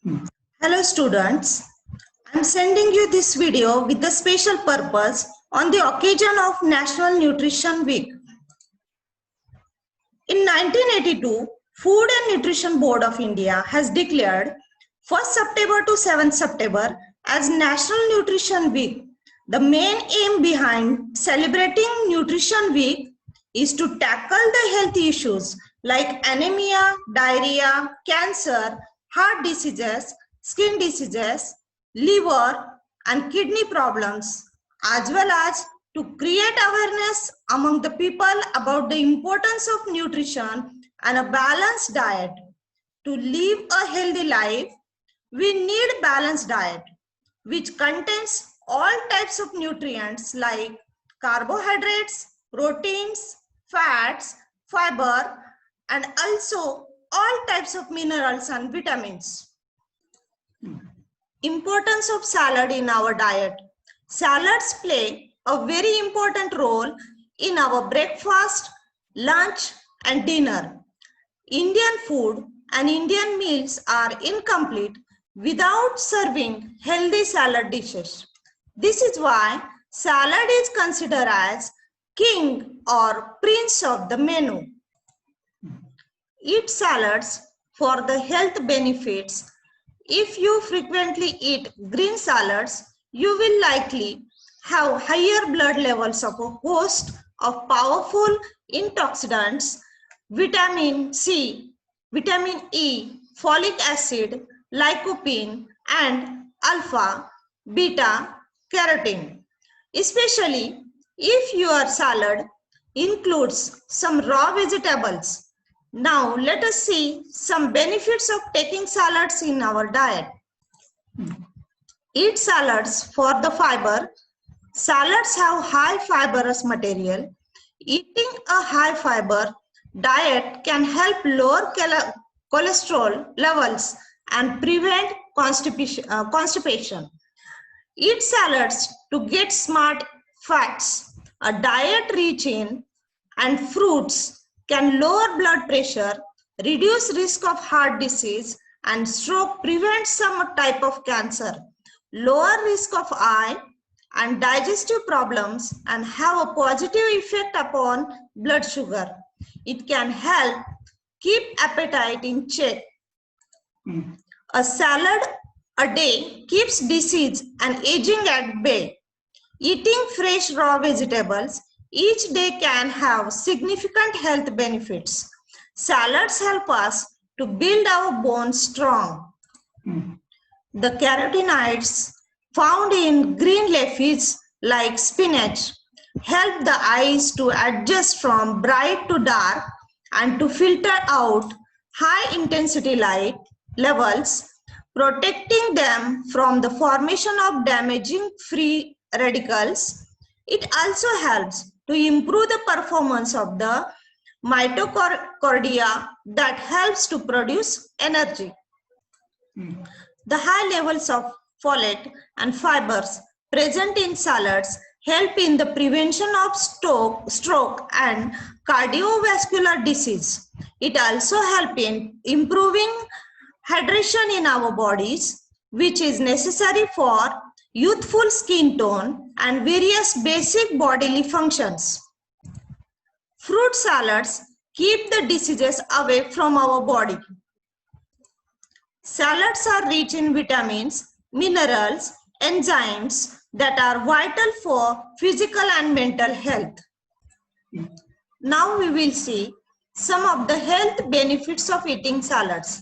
Hello students, I am sending you this video with a special purpose on the occasion of National Nutrition Week. In 1982, Food and Nutrition Board of India has declared 1st September to 7th September as National Nutrition Week. The main aim behind celebrating Nutrition Week is to tackle the health issues like anemia, diarrhea, cancer, heart diseases, skin diseases, liver and kidney problems, as well as to create awareness among the people about the importance of nutrition and a balanced diet. To live a healthy life, we need balanced diet, which contains all types of nutrients like carbohydrates, proteins, fats, fiber, and also all types of minerals and vitamins. Importance of salad in our diet. Salads play a very important role in our breakfast, lunch, and dinner. Indian food and Indian meals are incomplete without serving healthy salad dishes. This is why salad is considered as king or prince of the menu. Eat salads for the health benefits. If you frequently eat green salads, you will likely have higher blood levels of a host of powerful antioxidants, vitamin C, vitamin E, folic acid, lycopene, and alpha, beta carotene. Especially if your salad includes some raw vegetables. Now let us see some benefits of taking salads in our diet. Eat salads for the fiber. Salads have high fibrous material. Eating a high fiber diet can help lower cholesterol levels and prevent constipation. Eat salads to get smart fats. A diet rich in and fruits can lower blood pressure, reduce risk of heart disease and stroke, prevent some type of cancer, lower risk of eye and digestive problems, and have a positive effect upon blood sugar. It can help keep appetite in check. A salad a day keeps disease and aging at bay. Eating fresh raw vegetables each day can have significant health benefits. Salads help us to build our bones strong. The carotenoids found in green leafies like spinach help the eyes to adjust from bright to dark and to filter out high intensity light levels, protecting them from the formation of damaging free radicals. It also helps to improve the performance of the mitochondria that helps to produce energy. The high levels of folate and fibers present in salads help in the prevention of stroke and cardiovascular disease. It also helps in improving hydration in our bodies, which is necessary for youthful skin tone and various basic bodily functions. Fruit salads keep the diseases away from our body. Salads are rich in vitamins, minerals, enzymes that are vital for physical and mental health. Now we will see some of the health benefits of eating salads.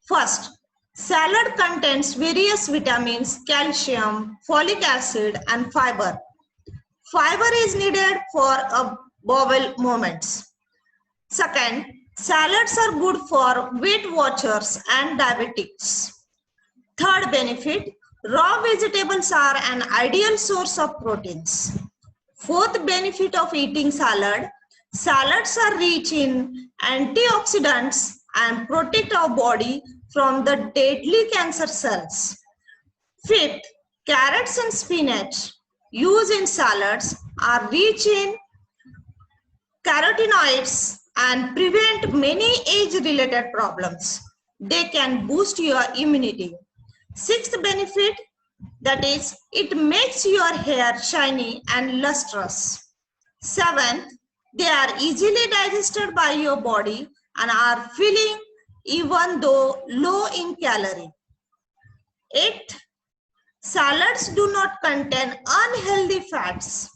First, salad contains various vitamins, calcium, folic acid, and fiber. Fiber is needed for bowel movements. Second, salads are good for Weight Watchers and diabetics. Third benefit, raw vegetables are an ideal source of proteins. Fourth benefit of eating salad, salads are rich in antioxidants and protect our body from the deadly cancer cells. Fifth, carrots and spinach used in salads are rich in carotenoids and prevent many age-related problems. they can boost your immunity. Sixth benefit, that is, it makes your hair shiny and lustrous. Seventh, they are easily digested by your body and are filling even though low in calorie. Eighth, salads do not contain unhealthy fats.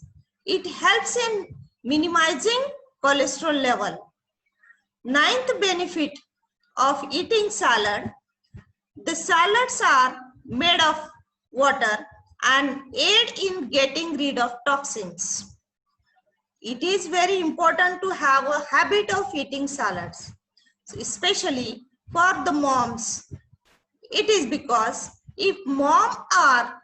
It helps in minimizing cholesterol level. Ninth benefit of eating salad, the salads are made of water and aid in getting rid of toxins. It is very important to have a habit of eating salads, especially for the moms. It is because if moms are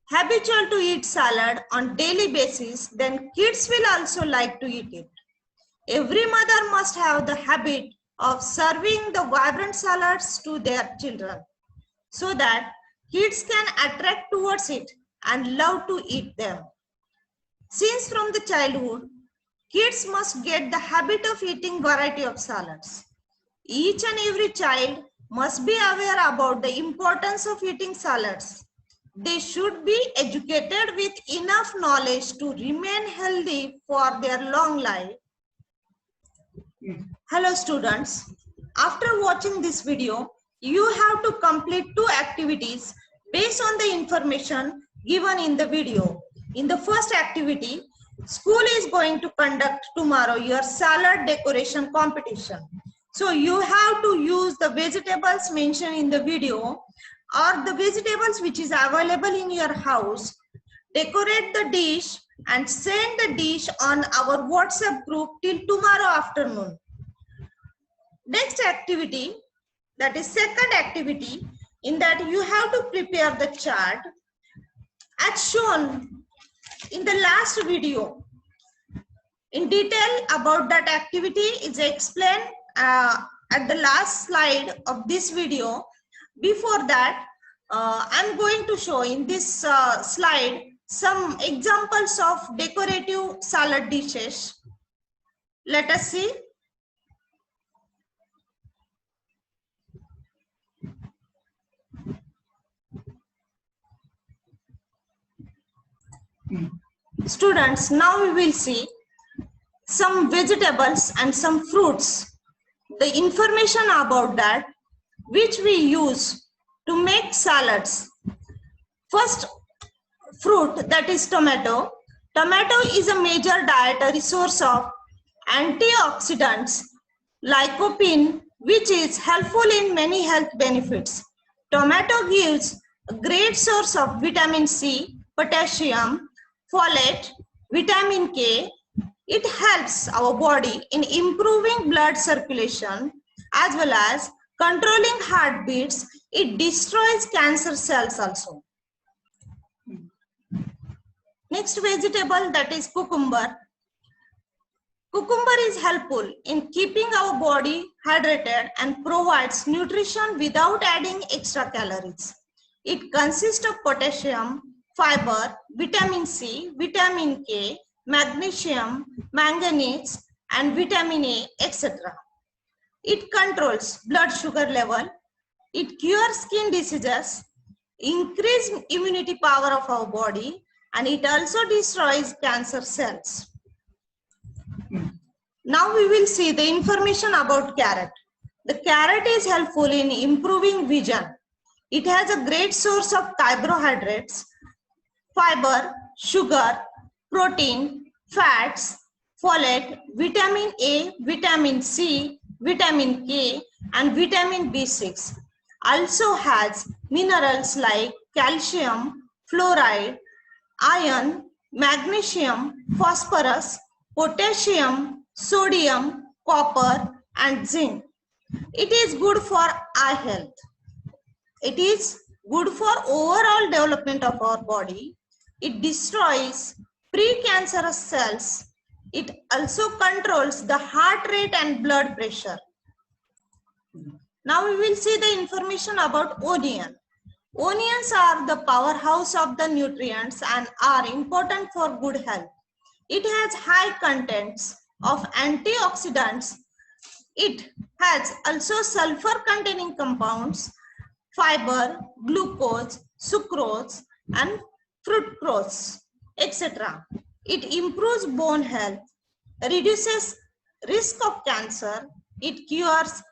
habitual to eat salad on daily basis, then kids will also like to eat it. Every mother must have the habit of serving the vibrant salads to their children so that kids can attract towards it and love to eat them. Since from the childhood, kids must get the habit of eating variety of salads. Each and every child must be aware about the importance of eating salads. They should be educated with enough knowledge to remain healthy for their long life. Hello students, after watching this video, you have to complete 2 activities based on the information given in the video. In the first activity, school is going to conduct tomorrow your salad decoration competition. So you have to use the vegetables mentioned in the video or the vegetables which is available in your house. Decorate the dish and send the dish on our WhatsApp group till tomorrow afternoon. Next activity, that is second activity, in that you have to prepare the chart as shown in the last video. In detail about that activity is explained at the last slide of this video. Before that, I'm going to show in this slide some examples of decorative salad dishes. Let us see. Students, now we will see some vegetables and some fruits. The information about that which we use to make salads. First fruit, that is tomato. Tomato is a major dietary source of antioxidants, lycopene, which is helpful in many health benefits. Tomato gives a great source of vitamin C, potassium, folate, vitamin K. It helps our body in improving blood circulation as well as controlling heartbeats. It destroys cancer cells also. Next vegetable, that is cucumber. Cucumber is helpful in keeping our body hydrated and provides nutrition without adding extra calories. It consists of potassium, fiber, vitamin C, vitamin K, magnesium, manganese, and vitamin A, etc. It controls blood sugar level. It cures skin diseases, increases immunity power of our body, and it also destroys cancer cells. Now we will see the information about carrot. The carrot is helpful in improving vision. It has a great source of carbohydrates, fiber, sugar, protein, fats, folate, vitamin A, vitamin C, vitamin K, and vitamin B6. Also has minerals like calcium, fluoride, iron, magnesium, phosphorus, potassium, sodium, copper, and zinc. It is good for eye health. It is good for overall development of our body. It destroys precancerous cells. It also controls the heart rate and blood pressure. Now we will see the information about onion. Onions are the powerhouse of the nutrients and are important for good health. It has high contents of antioxidants. It has also sulfur containing compounds, fiber, glucose, sucrose, and fructose, etc. It improves bone health, reduces risk of cancer, it cures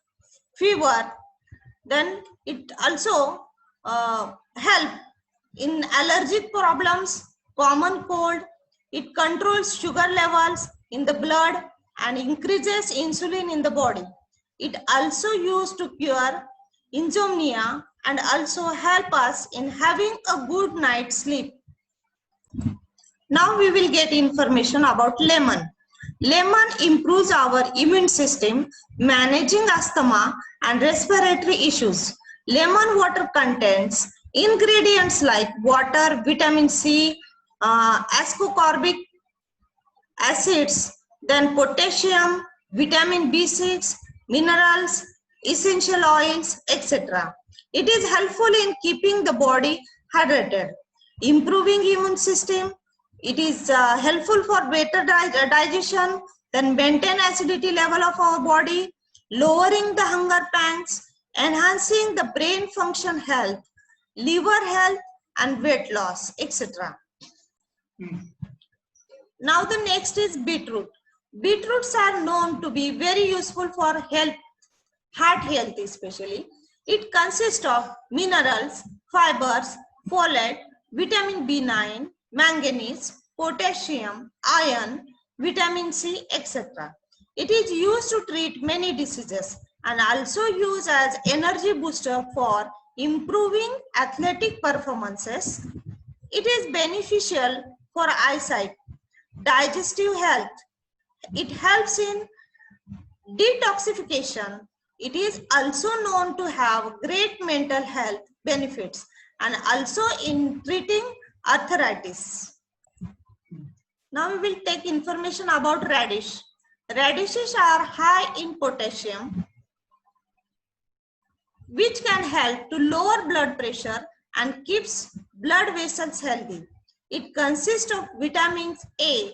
fever, then it also help in allergic problems, common cold. It controls sugar levels in the blood and increases insulin in the body. It also used to cure insomnia and also help us in having a good night's sleep. Now we will get information about lemon. Lemon improves our immune system, managing asthma and respiratory issues. Lemon water contains ingredients like water, vitamin C, ascorbic acids, then potassium, vitamin B6, minerals, essential oils, etc. It is helpful in keeping the body hydrated, improving immune system. It is helpful for better digestion, then maintain acidity level of our body, lowering the hunger pangs, enhancing the brain function health, liver health, and weight loss, etc. Now the next is beetroot. Beetroots are known to be very useful for health, heart health especially. It consists of minerals, fibers, folate, vitamin B9, manganese, potassium, iron, vitamin C, etc. It is used to treat many diseases and also used as energy booster for improving athletic performances. It is beneficial for eyesight, digestive health. It helps in detoxification. It is also known to have great mental health benefits and also in treating arthritis. Now we will take information about radish. Radishes are high in potassium, which can help to lower blood pressure and keeps blood vessels healthy. It consists of vitamins A,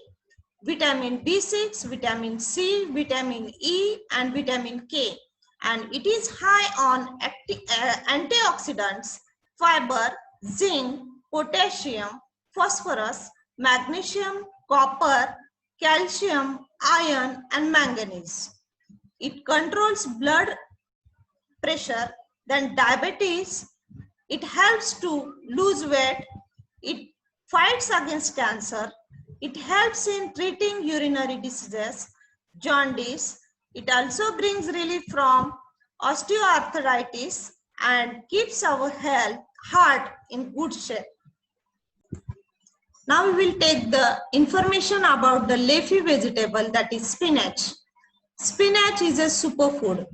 vitamin B6, vitamin C, vitamin E, and vitamin K. And it is high on antioxidants, fiber, zinc, potassium, phosphorus, magnesium, copper, calcium, iron, and manganese. It controls blood pressure, then diabetes. It helps to lose weight. It fights against cancer. It helps in treating urinary diseases, jaundice. It also brings relief from osteoarthritis and keeps our heart in good shape. Now we will take the information about the leafy vegetable, that is spinach. Spinach is a superfood.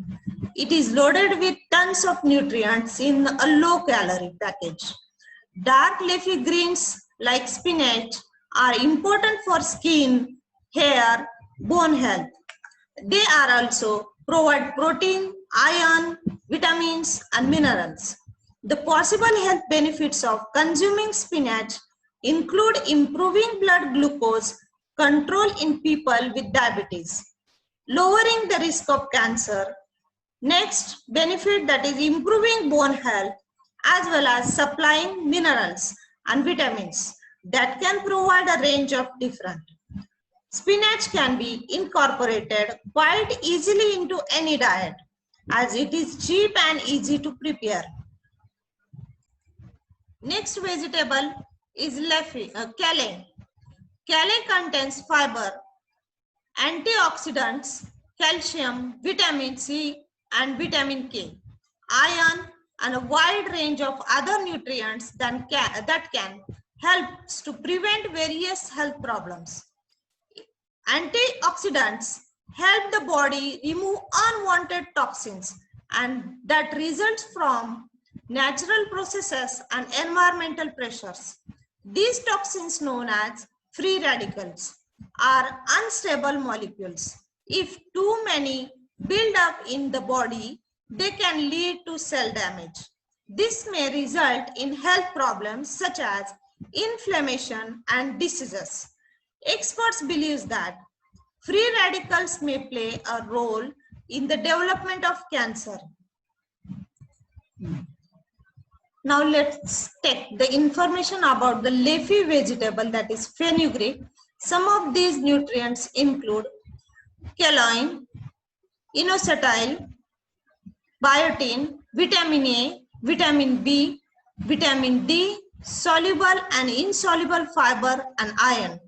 It is loaded with tons of nutrients in a low-calorie package. Dark leafy greens like spinach are important for skin, hair, bone health. They are also provide protein, iron, vitamins, and minerals. The possible health benefits of consuming spinach include improving blood glucose control in people with diabetes, lowering the risk of cancer. Next benefit, that is improving bone health, as well as supplying minerals and vitamins that can provide a range of different. Spinach can be incorporated quite easily into any diet as it is cheap and easy to prepare. Next vegetable is kale. Kale contains fiber, antioxidants, calcium, vitamin C, and vitamin K, iron, and a wide range of other nutrients that can help to prevent various health problems. Antioxidants help the body remove unwanted toxins and that results from natural processes and environmental pressures. These toxins, known as free radicals, are unstable molecules. If too many build up in the body, they can lead to cell damage. This may result in health problems such as inflammation and diseases. Experts believe that free radicals may play a role in the development of cancer. Now let's take the information about the leafy vegetable, that is fenugreek. Some of these nutrients include kaolin, inositol, biotin, vitamin A, vitamin B, vitamin D, soluble and insoluble fiber and iron.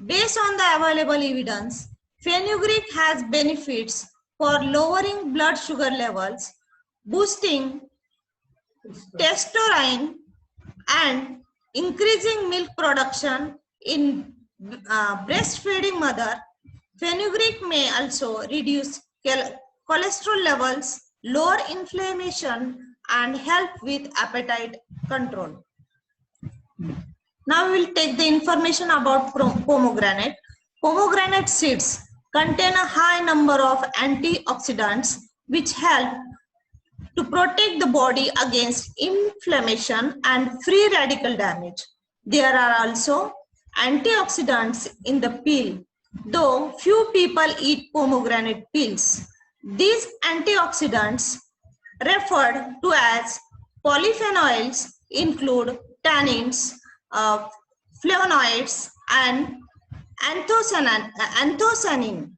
Based on the available evidence, fenugreek has benefits for lowering blood sugar levels, boosting testosterone, and increasing milk production in breastfeeding mother. Fenugreek may also reduce cholesterol levels, lower inflammation, and help with appetite control. Now we will take the information about pomegranate. Pomegranate seeds contain a high number of antioxidants which help to protect the body against inflammation and free radical damage. There are also antioxidants in the peel, though few people eat pomegranate peels. These antioxidants, referred to as polyphenols, include tannins, flavonoids, and anthocyanin.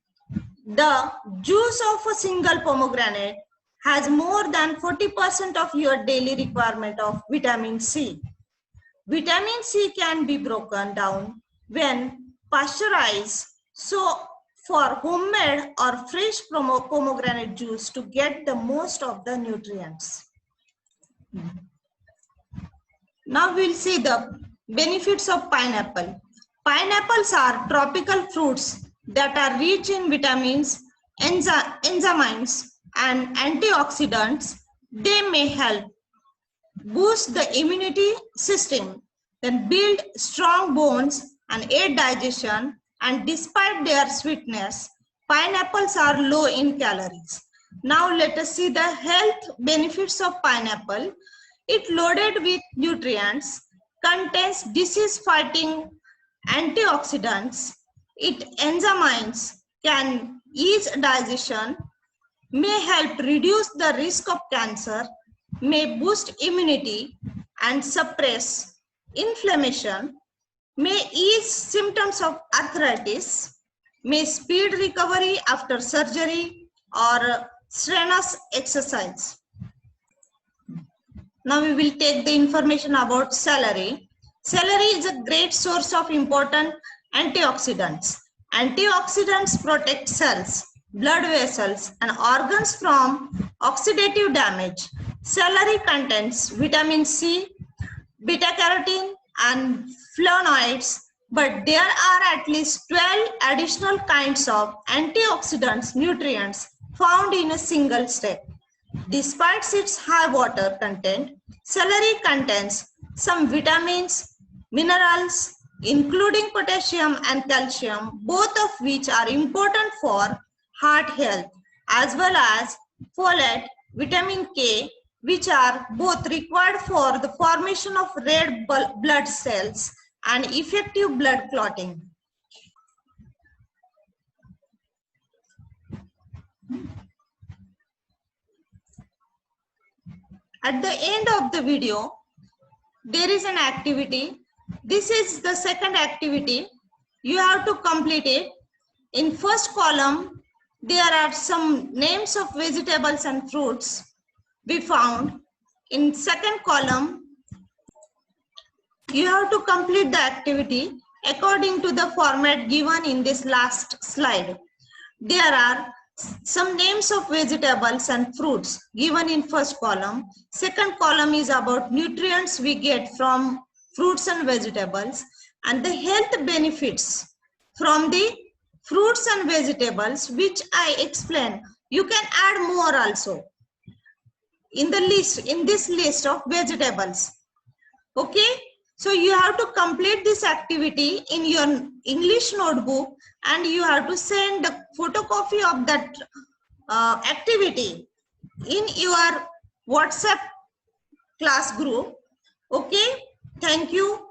The juice of a single pomegranate has more than 40% of your daily requirement of vitamin C. Vitamin C can be broken down when pasteurized, so for homemade or fresh pomegranate juice to get the most of the nutrients. Now we'll see the benefits of pineapple. Pineapples are tropical fruits that are rich in vitamins, enzymes, and antioxidants. They may help boost the immunity system, then build strong bones and aid digestion. And despite their sweetness, pineapples are low in calories. Now let us see the health benefits of pineapple. It loaded with nutrients, contains disease-fighting antioxidants. It enzymes can ease digestion, may help reduce the risk of cancer, may boost immunity and suppress inflammation, may ease symptoms of arthritis, may speed recovery after surgery or strenuous exercise. Now we will take the information about celery. Celery is a great source of important antioxidants. Antioxidants protect cells, blood vessels, and organs from oxidative damage. Celery contains vitamin C, beta-carotene, and flavonoids, but there are at least 12 additional kinds of antioxidants nutrients found in a single step. Despite its high water content, celery contains some vitamins, minerals, including potassium and calcium, both of which are important for heart health, as well as folate, vitamin K, which are both required for the formation of red blood cells and effective blood clotting. At the end of the video, there is an activity. This is the second activity. You have to complete it. In first column, there are some names of vegetables and fruits we found. In second column, you have to complete the activity according to the format given in this last slide. There are some names of vegetables and fruits given in first column. Second column is about nutrients we get from fruits and vegetables, and the health benefits from the fruits and vegetables, which I explained. You can add more also in the list, in this list of vegetables. Okay, so you have to complete this activity in your English notebook, and you have to send the photocopy of that activity in your WhatsApp class group. Okay, thank you.